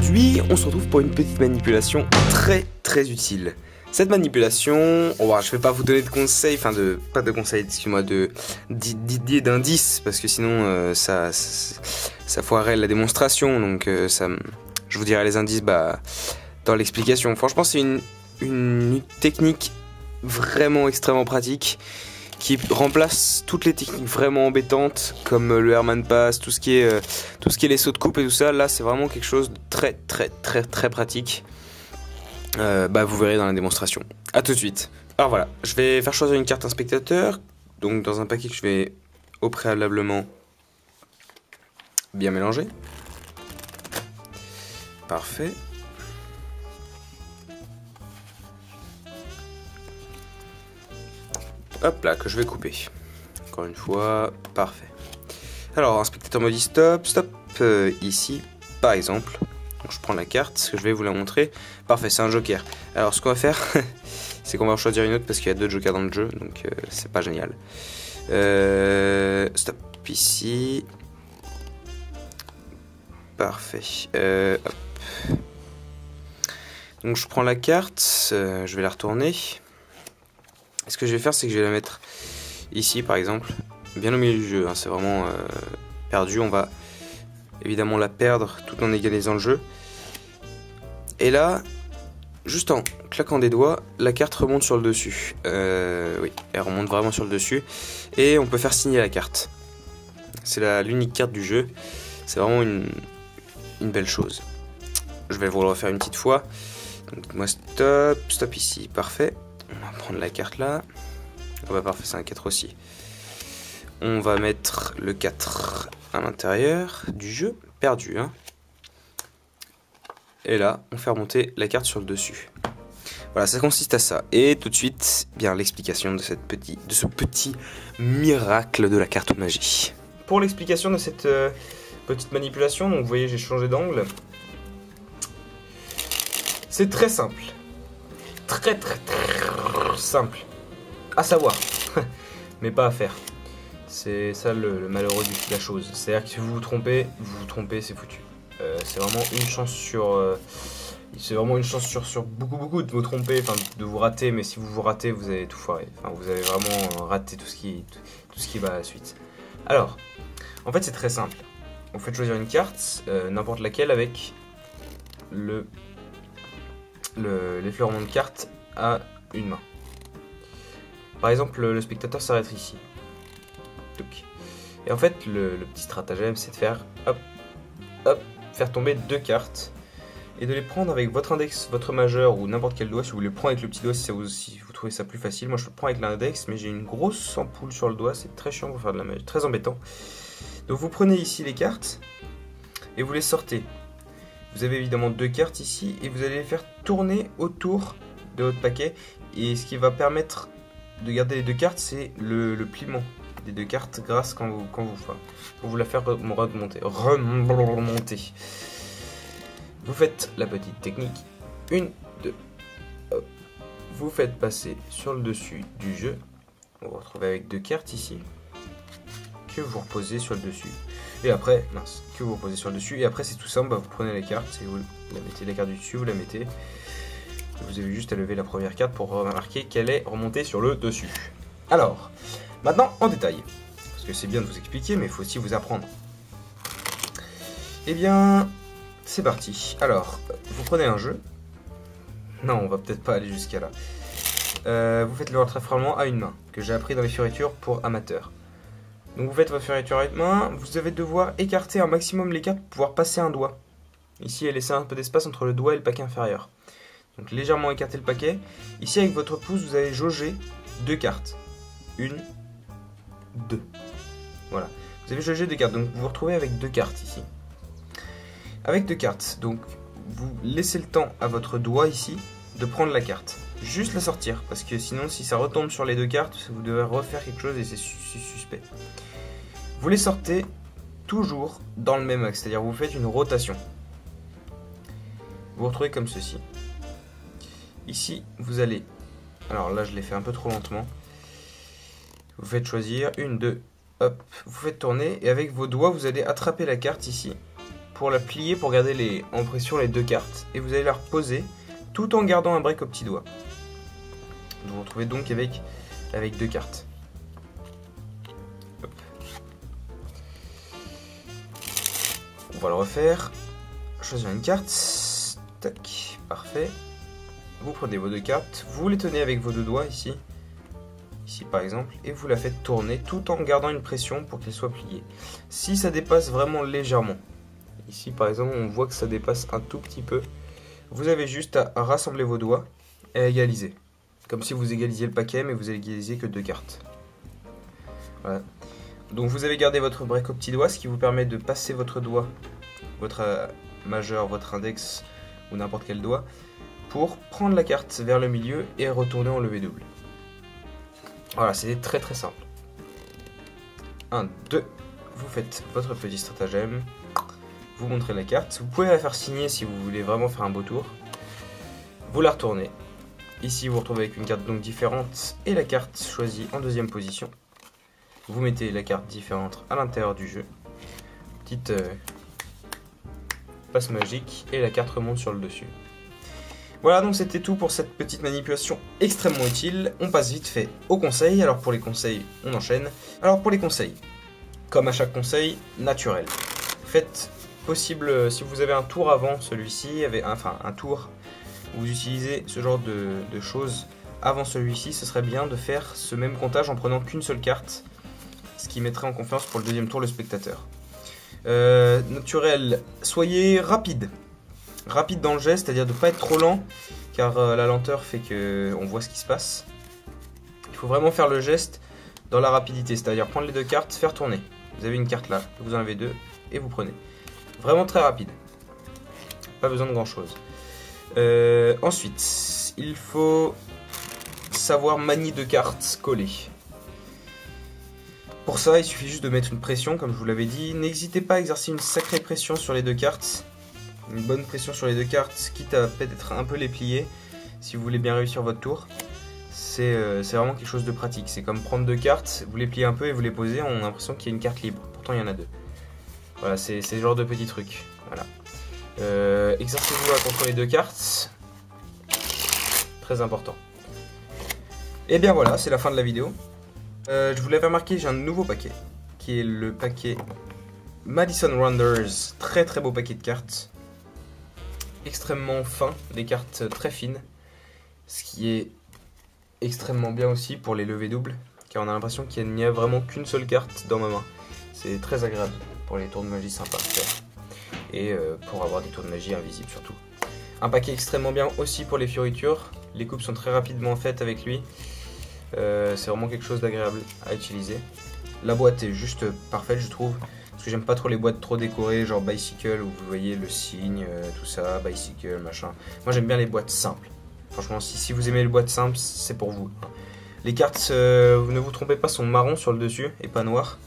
aujourd'hui, on se retrouve pour une petite manipulation très utile. Cette manipulation, je vais pas vous donner de conseils, pas de conseils, excuse-moi, d'idées, d'indices, parce que sinon ça foirerait la démonstration, donc je vous dirai les indices dans l'explication. Franchement, c'est une technique vraiment extrêmement pratique qui remplace toutes les techniques vraiment embêtantes comme le Herman Pass, tout ce qui est les sauts de coupe et tout ça. Là, c'est vraiment quelque chose de très pratique. Vous verrez dans la démonstration. A tout de suite. Alors voilà, je vais faire choisir une carte un spectateur. Donc dans un paquet que je vais au préalablement bien mélanger. Parfait. Hop là, que je vais couper. Encore une fois, parfait. Alors, un spectateur me dit stop, ici, par exemple. Donc, je prends la carte, que je vais vous la montrer. Parfait, c'est un joker. Alors, ce qu'on va faire, c'est qu'on va en choisir une autre parce qu'il y a 2 jokers dans le jeu, donc c'est pas génial. Stop, ici. Parfait. Hop. Donc, je prends la carte, je vais la retourner. Ce que je vais faire, c'est que je vais la mettre ici, par exemple, bien au milieu du jeu. Hein, c'est vraiment perdu. On va évidemment la perdre tout en égalisant le jeu. Et là, juste en claquant des doigts, la carte remonte sur le dessus. Oui, elle remonte vraiment sur le dessus. Et on peut faire signer la carte. C'est l'unique carte du jeu. C'est vraiment une belle chose. Je vais vous le refaire une petite fois. Donc, moi, stop ici. Parfait. On va prendre la carte là. Parfait, c'est un 4 aussi. On va mettre le 4 à l'intérieur du jeu. Perdu, hein. Et là, on fait remonter la carte sur le dessus. Voilà, ça consiste à ça. Et tout de suite, bien l'explication de ce petit miracle de la carte magie. Pour l'explication de cette petite manipulation, donc vous voyez, j'ai changé d'angle. C'est très simple. Très simple à savoir, mais pas à faire. C'est ça le malheureux de la chose. C'est-à-dire que si vous vous trompez, c'est foutu. C'est vraiment une chance sur beaucoup de vous tromper, de vous rater. Mais si vous vous ratez, vous avez tout foiré. Vous avez vraiment raté tout ce qui va à la suite. Alors, en fait, c'est très simple. Vous faites choisir une carte, n'importe laquelle, avec l'effleurement de carte à une main. Par exemple, le spectateur s'arrête ici. Et en fait, le petit stratagème, c'est de faire faire tomber 2 cartes et de les prendre avec votre index, votre majeur ou n'importe quel doigt. Si vous voulez le prendre avec le petit doigt, si vous trouvez ça plus facile. Moi, je le prends avec l'index, mais j'ai une grosse ampoule sur le doigt. C'est très chiant pour faire de la magie, très embêtant. Donc, vous prenez ici les cartes et vous les sortez. Vous avez évidemment 2 cartes ici et vous allez les faire tourner autour de votre paquet. Et ce qui va permettre de garder les 2 cartes, c'est le pliement des 2 cartes grâce pour vous la faire remonter. Vous faites la petite technique. 1, 2. Hop. Vous faites passer sur le dessus du jeu. On va vous retrouver avec 2 cartes ici que vous reposez sur le dessus. Et après, que vous reposez sur le dessus. Et après, c'est tout simple. Vous prenez la carte et vous la mettez, la carte du dessus, vous la mettez. Vous avez juste à lever la première carte pour remarquer qu'elle est remontée sur le dessus. Alors, maintenant en détail. Parce que c'est bien de vous expliquer, mais il faut aussi vous apprendre. Eh bien, c'est parti. Alors, vous prenez un jeu. Non, on va peut-être pas aller jusqu'à là. Vous faites le rattrapement à une main, que j'ai appris dans les fioritures pour amateurs. Donc vous faites votre fioriture à une main, vous allez devoir écarter un maximum les cartes pour pouvoir passer un doigt. Ici, et laisser un peu d'espace entre le doigt et le paquet inférieur. Donc légèrement écarter le paquet. Ici, avec votre pouce, vous allez jauger 2 cartes. 1, 2. Voilà. Vous avez jaugé 2 cartes, donc vous vous retrouvez avec 2 cartes ici. Avec 2 cartes, donc vous laissez le temps à votre doigt ici de prendre la carte. Juste la sortir, parce que sinon si ça retombe sur les 2 cartes, vous devez refaire quelque chose et c'est suspect. Vous les sortez toujours dans le même axe, c'est-à-dire vous faites une rotation. Vous vous retrouvez comme ceci. Ici, vous allez... Alors là, je l'ai fait un peu trop lentement. Vous faites choisir 1, 2, hop, vous faites tourner et avec vos doigts, vous allez attraper la carte ici pour la plier, pour garder en pression les deux cartes. Et vous allez la reposer tout en gardant un break au petit doigt. Vous vous retrouvez donc avec deux cartes. Hop. On va le refaire. Choisir une carte. Tac, parfait. Vous prenez vos deux cartes, vous les tenez avec vos deux doigts ici. Ici par exemple, et vous la faites tourner tout en gardant une pression pour qu'elle soit pliée. Si ça dépasse vraiment légèrement, ici par exemple on voit que ça dépasse un tout petit peu, vous avez juste à rassembler vos doigts et à égaliser. Comme si vous égalisiez le paquet, mais vous égalisiez que deux cartes. Voilà. Donc vous avez gardé votre break au petit doigt, ce qui vous permet de passer votre doigt, votre majeur, votre index ou n'importe quel doigt, pour prendre la carte vers le milieu et retourner en levée double. Voilà, c'est très très simple. 1, 2, vous faites votre petit stratagème, vous montrez la carte, vous pouvez la faire signer si vous voulez vraiment faire un beau tour. Vous la retournez. Ici vous vous retrouvez avec une carte donc différente et la carte choisie en deuxième position. Vous mettez la carte différente à l'intérieur du jeu. Petite passe magique et la carte remonte sur le dessus. Voilà, donc c'était tout pour cette petite manipulation extrêmement utile. On passe vite fait aux conseils. Alors pour les conseils, on enchaîne. Alors pour les conseils, comme à chaque conseil, naturel. Faites possible, si vous avez un tour avant celui-ci, enfin un tour où vous utilisez ce genre de choses avant celui-ci, ce serait bien de faire ce même comptage en prenant qu'une seule carte, ce qui mettrait en confiance pour le deuxième tour le spectateur. Naturel, soyez rapide. Rapide dans le geste, c'est-à-dire de ne pas être trop lent, car la lenteur fait qu'on voit ce qui se passe. Il faut vraiment faire le geste dans la rapidité, c'est-à-dire prendre les deux cartes, faire tourner. Vous avez une carte là, vous en avez deux, et vous prenez. Vraiment très rapide. Pas besoin de grand-chose. Ensuite, il faut savoir manier deux cartes collées. Pour ça, il suffit juste de mettre une pression, comme je vous l'avais dit. N'hésitez pas à exercer une sacrée pression sur les deux cartes. Une bonne pression sur les deux cartes, quitte à peut-être un peu les plier, si vous voulez bien réussir votre tour. C'est vraiment quelque chose de pratique. C'est comme prendre deux cartes, vous les pliez un peu et vous les posez, on a l'impression qu'il y a une carte libre. Pourtant, il y en a deux. Voilà, c'est ce genre de petits trucs. Voilà. Exercez-vous à contrôler deux cartes. Très important. Et bien voilà, c'est la fin de la vidéo. Je vous l'avais remarqué, j'ai un nouveau paquet, qui est le paquet Madison Rounders. Très très beau paquet de cartes. Extrêmement fin, des cartes très fines. Ce qui est extrêmement bien aussi pour les levées doubles, car on a l'impression qu'il n'y a vraiment qu'une seule carte dans ma main. C'est très agréable pour les tours de magie sympas à faire. Et pour avoir des tours de magie invisibles surtout. Un paquet extrêmement bien aussi pour les fioritures. Les coupes sont très rapidement faites avec lui. C'est vraiment quelque chose d'agréable à utiliser. La boîte est juste parfaite, je trouve. Parce que j'aime pas trop les boîtes trop décorées, genre bicycle, où vous voyez le signe, tout ça, bicycle, machin. Moi j'aime bien les boîtes simples. Franchement, si vous aimez les boîtes simples, c'est pour vous. Les cartes, ne vous trompez pas, sont marron sur le dessus et pas noir.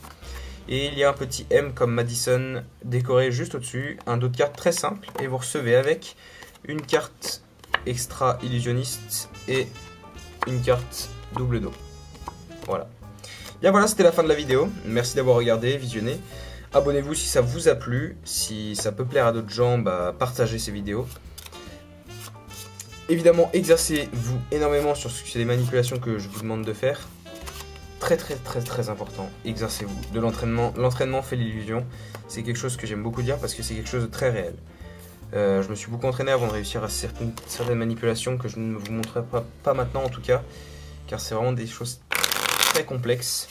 Et il y a un petit M comme Madison décoré juste au-dessus. Un dos de carte très simple. Et vous recevez avec une carte extra illusionniste et une carte double dos. Voilà. Bien voilà, c'était la fin de la vidéo. Merci d'avoir regardé, visionné. Abonnez-vous si ça vous a plu. Si ça peut plaire à d'autres gens, bah, partagez ces vidéos. Évidemment, exercez-vous énormément sur les manipulations que je vous demande de faire. Très très très très important, exercez-vous. De l'entraînement, l'entraînement fait l'illusion. C'est quelque chose que j'aime beaucoup dire parce que c'est quelque chose de très réel. Je me suis beaucoup entraîné avant de réussir à certaines manipulations que je ne vous montrerai pas maintenant en tout cas. Car c'est vraiment des choses très complexes.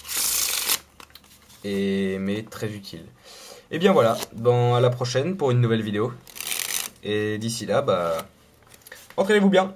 Mais très utiles. Et bien voilà, à la prochaine pour une nouvelle vidéo. Et d'ici là, bah, entraînez-vous bien.